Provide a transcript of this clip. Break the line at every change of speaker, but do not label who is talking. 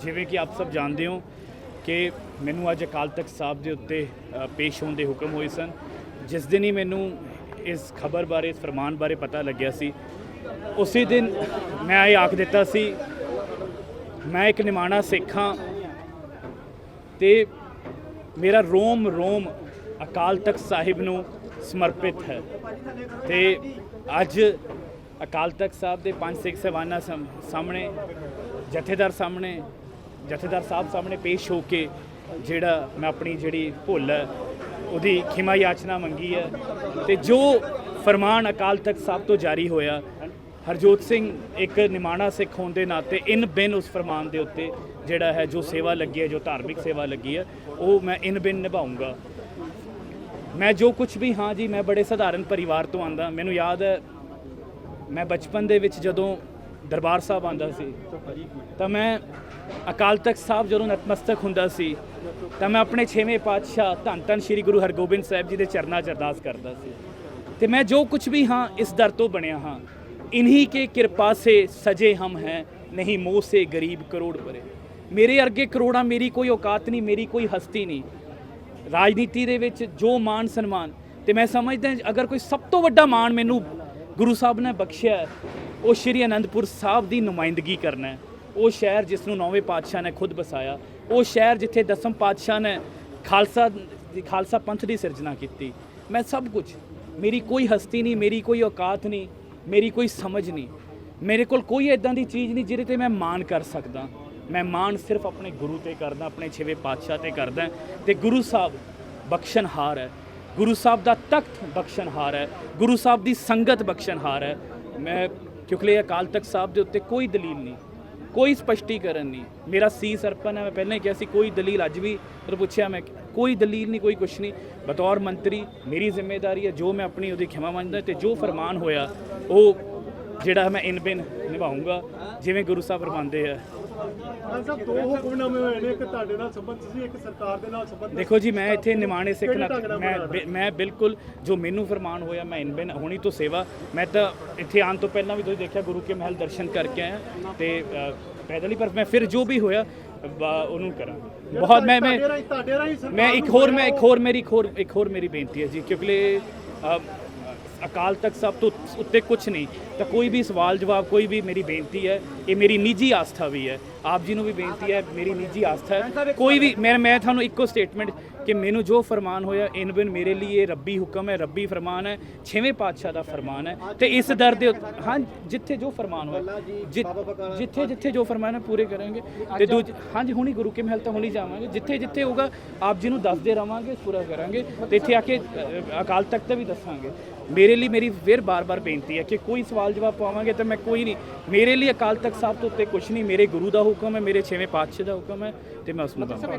ਜਿਵੇਂ ਕਿ ਆਪ ਸਭ ਜਾਣਦੇ ਹੋ ਕਿ ਮੈਨੂੰ ਅੱਜ ਅਕਾਲ ਤਖਤ ਸਾਹਿਬ ਦੇ ਉੱਤੇ ਪੇਸ਼ ਹੋਣ ਦੇ ਹੁਕਮ ਹੋਏ ਸਨ। ਜਿਸ ਦਿਨ ਹੀ ਮੈਨੂੰ ਇਸ ਖਬਰ ਬਾਰੇ, ਇਸ ਫਰਮਾਨ ਬਾਰੇ ਪਤਾ ਲੱਗਿਆ ਸੀ, ਉਸੇ ਦਿਨ ਮੈਂ ਇਹ ਆਖ ਦਿੱਤਾ ਸੀ ਮੈਂ ਇੱਕ ਨਿਮਾਣਾ ਸਿੱਖ ਹਾਂ ਤੇ ਮੇਰਾ ਰੋਮ ਰੋਮ ਅਕਾਲ ਤਖਤ ਸਾਹਿਬ ਨੂੰ ਸਮਰਪਿਤ ਹੈ। ਤੇ ਅੱਜ ਅਕਾਲ ਤਖਤ ਸਾਹਿਬ ਦੇ 5 ਸਿੱਖ ਸਾਹਿਬਾਨਾਂ ਸਾਹਮਣੇ, ਜਥੇਦਾਰ ਸਾਹਿਬ ਸਾਹਮਣੇ ਪੇਸ਼ ਹੋ ਕੇ ਜਿਹੜਾ ਮੈਂ ਆਪਣੀ ਜਿਹੜੀ ਭੁੱਲ ਹੈ ਉਹਦੀ ਖਿਮਾ ਯਾਚਨਾ ਮੰਗੀ ਹੈ। ਤੇ ਜੋ ਫਰਮਾਨ ਅਕਾਲ ਤਖਤ ਸਾਹਿਬ ਤੋਂ ਜਾਰੀ ਹੋਇਆ, ਹਰਜੋਤ ਸਿੰਘ ਇੱਕ ਨਿਮਾਣਾ ਸਿੱਖ ਹੋਣ ਦੇ ਨਾਤੇ ਇਨ ਬਿਨ ਉਸ ਫਰਮਾਨ ਦੇ ਉੱਤੇ ਜਿਹੜਾ ਹੈ ਜੋ ਸੇਵਾ ਲੱਗੀ ਹੈ, ਜੋ ਧਾਰਮਿਕ ਸੇਵਾ ਲੱਗੀ ਹੈ, ਉਹ ਮੈਂ ਇਨ ਬਿਨ ਨਿਭਾਊਂਗਾ। ਮੈਂ ਜੋ ਕੁਝ ਵੀ ਹਾਂ ਜੀ, ਮੈਂ ਬੜੇ ਸਧਾਰਨ ਪਰਿਵਾਰ ਤੋਂ ਆਉਂਦਾ। ਮੈਨੂੰ ਯਾਦ ਹੈ ਮੈਂ ਬਚਪਨ ਦੇ ਵਿੱਚ ਜਦੋਂ ਦਰਬਾਰ ਸਾਹਿਬ ਆਉਂਦਾ ਸੀ ਤਾਂ ਮੈਂ ਅਕਾਲ ਤਖਤ ਸਾਹਿਬ ਜਦੋਂ ਨਤਮਸਤਕ ਹੁੰਦਾ ਸੀ ਤਾਂ ਮੈਂ ਆਪਣੇ 6ਵੇਂ ਪਾਤਸ਼ਾਹ ਧੰਨ ਧੰਨ ਸ਼੍ਰੀ ਗੁਰੂ ਹਰਗੋਬਿੰਦ ਸਾਹਿਬ ਜੀ ਦੇ ਚਰਨਾਂ 'ਚ ਅਰਦਾਸ ਕਰਦਾ ਸੀ। ਤੇ ਮੈਂ ਜੋ ਕੁਝ ਵੀ ਹਾਂ ਇਸ ਦਰ ਤੋਂ ਬਣਿਆ ਹਾਂ। इन्हीं के कृपा से सजे हम हैं, नहीं मोह से गरीब करोड़ परे। मेरे अर्गे करोड़ा मेरी कोई औकात नहीं, मेरी कोई हस्ती नहीं। राजनीति ਦੇ ਵਿੱਚ ਜੋ ਮਾਣ ਸਨਮਾਨ ਤੇ ਮੈਂ ਸਮਝਦਾ ਅਗਰ ਕੋਈ ਸਭ ਤੋਂ ਵੱਡਾ ਮਾਣ ਮੈਨੂੰ ਗੁਰੂ ਸਾਹਿਬ ਨੇ ਬਖਸ਼ਿਆ ਉਹ ਸ਼੍ਰੀ ਅਨੰਦਪੁਰ ਸਾਹਿਬ ਦੀ ਨੁਮਾਇੰਦਗੀ ਕਰਨਾ ਹੈ। ਉਹ ਸ਼ਹਿਰ ਜਿਸ ਨੂੰ 9ਵੇਂ ਪਾਤਸ਼ਾਹ ਨੇ ਖੁਦ ਬਸਾਇਆ, ਉਹ ਸ਼ਹਿਰ ਜਿੱਥੇ 10ਮ ਪਾਤਸ਼ਾਹ ਨੇ ਖਾਲਸਾ ਪੰਥ ਦੀ ਸਿਰਜਣਾ ਕੀਤੀ। ਮੈਂ ਸਭ ਕੁਝ, ਮੇਰੀ ਕੋਈ ਹਸਤੀ ਨਹੀਂ, ਮੇਰੀ ਕੋਈ ਔਕਾਤ ਨਹੀਂ, ਮੇਰੀ ਕੋਈ ਸਮਝ ਨਹੀਂ, ਮੇਰੇ ਕੋਲ ਕੋਈ ਇੱਦਾਂ ਦੀ ਚੀਜ਼ ਨਹੀਂ ਜਿਹਦੇ 'ਤੇ ਮੈਂ ਮਾਣ ਕਰ ਸਕਦਾ। ਮੈਂ ਮਾਣ ਸਿਰਫ ਆਪਣੇ ਗੁਰੂ 'ਤੇ ਕਰਦਾ, ਆਪਣੇ 6ਵੇਂ ਪਾਤਸ਼ਾਹ 'ਤੇ ਕਰਦਾ। ਅਤੇ ਗੁਰੂ ਸਾਹਿਬ ਬਖਸ਼ਣਹਾਰ ਹੈ, ਗੁਰੂ ਸਾਹਿਬ ਦਾ ਤਖਤ ਬਖਸ਼ਣਹਾਰ ਹੈ, ਗੁਰੂ ਸਾਹਿਬ ਦੀ ਸੰਗਤ ਬਖਸ਼ਣਹਾਰ ਹੈ। ਮੈਂ ਕਿਉਂਕਿ ਅਕਾਲ ਤਖਤ ਸਾਹਿਬ ਦੇ ਉੱਤੇ ਕੋਈ ਦਲੀਲ ਨਹੀਂ, ਕੋਈ ਸਪਸ਼ਟੀਕਰਨ ਨਹੀਂ। ਮੇਰਾ ਸੀਸ ਅਰਪਣ ਹੈ, ਮੈਂ ਪਹਿਲਾਂ ਹੀ ਕਿਹਾ ਸੀ, ਕੋਈ ਦਲੀਲ ਅੱਜ ਵੀ ਪੁੱਛਿਆ ਮੈਂ, ਕੋਈ ਦਲੀਲ ਨਹੀਂ, ਕੋਈ ਕੁਛ ਨਹੀਂ। ਬਤੌਰ ਮੰਤਰੀ ਮੇਰੀ ਜ਼ਿੰਮੇਵਾਰੀ ਹੈ ਜੋ ਮੈਂ ਆਪਣੀ ਉਹਦੀ ਖਿਮਾ ਮੰਨਦਾ ਅਤੇ ਜੋ ਫਰਮਾਨ ਹੋਇਆ ਉਹ ਜਿਹੜਾ ਮੈਂ ਇਨ ਬਿਨ ਨਿਭਾਊਂਗਾ ਜਿਵੇਂ ਗੁਰੂ ਸਾਹਿਬ ਫਰਮਾਉਂਦੇ ਆ।
ਦੋ ਹੁਕਮਨਾਮੇ ਹੋਏ ਨੇ, ਇੱਕ ਤੁਹਾਡੇ ਨਾਲ ਸੰਬੰਧ ਸੀ, ਇੱਕ ਸਰਕਾਰ ਦੇ ਨਾਲ ਸੰਬੰਧ।
ਦੇਖੋ ਜੀ, ਮੈਂ ਇੱਥੇ ਨਿਮਾਣੇ ਸਿੱਖ ਮੈਂ ਬਿਲਕੁਲ ਜੋ ਮੈਨੂੰ ਫਰਮਾਨ ਹੋਇਆ ਮੈਂ ਇਨ ਬਿਨ ਹੋਣੀ ਤੋਂ ਸੇਵਾ। ਮੈਂ ਤਾਂ ਇੱਥੇ ਆਉਣ ਤੋਂ ਪਹਿਲਾਂ ਵੀ ਤੁਸੀਂ ਦੇਖਿਆ ਗੁਰੂ ਕੇ ਮਹਿਲ ਦਰਸ਼ਨ ਕਰਕੇ ਆਇਆ ਅਤੇ ਪੈਦਲ ਹੀ, ਪਰ ਮੈਂ ਫਿਰ ਜੋ ਵੀ ਹੋਇਆ ਉਹਨੂੰ ਕਰਾਂ। ਬਹੁਤ ਇੱਕ ਹੋਰ ਮੇਰੀ ਬੇਨਤੀ ਹੈ ਜੀ, ਕਿਉਂਕਿ ਅਕਾਲ ਤਖਤ ਸਾਹਿਬ ਤੋਂ ਉੱਤੇ ਕੁਛ ਨਹੀਂ ਤਾਂ ਕੋਈ ਵੀ ਸਵਾਲ ਜਵਾਬ, ਕੋਈ ਵੀ ਮੇਰੀ ਬੇਨਤੀ ਹੈ, ਇਹ ਮੇਰੀ ਨਿੱਜੀ ਆਸਥਾ ਵੀ ਹੈ। ਆਪ ਜੀ ਨੂੰ ਵੀ ਬੇਨਤੀ ਹੈ, ਮੇਰੀ ਨਿੱਜੀ ਆਸਥਾ ਹੈ। ਕੋਈ ਵੀ ਮੈਂ ਤੁਹਾਨੂੰ ਇੱਕੋ ਸਟੇਟਮੈਂਟ ਕਿ ਮੈਨੂੰ ਜੋ ਫਰਮਾਨ ਹੋਇਆ ਇਨ ਬਿਨ ਮੇਰੇ ਲਈ ਇਹ ਰੱਬੀ ਹੁਕਮ ਹੈ, ਰੱਬੀ ਫਰਮਾਨ ਹੈ, 6ਵੇਂ ਪਾਤਸ਼ਾਹ ਦਾ ਫਰਮਾਨ ਹੈ। ਅਤੇ ਇਸ ਦਰ ਦੇ ਹਾਂ ਜਿੱਥੇ ਜੋ ਫਰਮਾਨ ਹੋਇਆ, ਜਿੱਥੇ ਜੋ ਫਰਮਾਨ ਹੈ ਪੂਰੇ ਕਰਾਂਗੇ। ਅਤੇ ਹਾਂਜੀ ਹੁਣੀ ਗੁਰੂ ਕੇ ਮਹਿਲ ਤਾਂ ਹੁਣੀ ਜਾਵਾਂਗੇ, ਜਿੱਥੇ ਹੋਊਗਾ ਆਪ ਜੀ ਨੂੰ ਦੱਸਦੇ ਰਹਾਂਗੇ, ਪੂਰਾ ਕਰਾਂਗੇ। ਅਤੇ ਇੱਥੇ ਆ ਕੇ ਅਕਾਲ ਤਖਤ ਤੇ ਵੀ ਦੱਸਾਂਗੇ। ਮੇਰੇ ਲਈ ਮੇਰੀ ਫਿਰ ਬਾਰ-ਬਾਰ ਬੇਨਤੀ ਹੈ ਕਿ ਕੋਈ ਸਵਾਲ ਜਵਾਬ ਪਾਵਾਂਗੇ ਤਾਂ ਮੈਂ ਕੋਈ ਨਹੀਂ, ਮੇਰੇ ਲਈ ਅਕਾਲ ਤਖਤ ਸਾਹਿਬ ਤੋਂ ਉੱਤੇ ਕੁਛ ਨਹੀਂ। ਮੇਰੇ ਗੁਰੂ ਦਾ ਹੁਕਮ ਹੈ, ਮੇਰੇ 6ਵੇਂ ਪਾਤਸ਼ਾਹ ਦਾ ਹੁਕਮ ਹੈ ਅਤੇ ਮੈਂ ਉਸ ਨੂੰ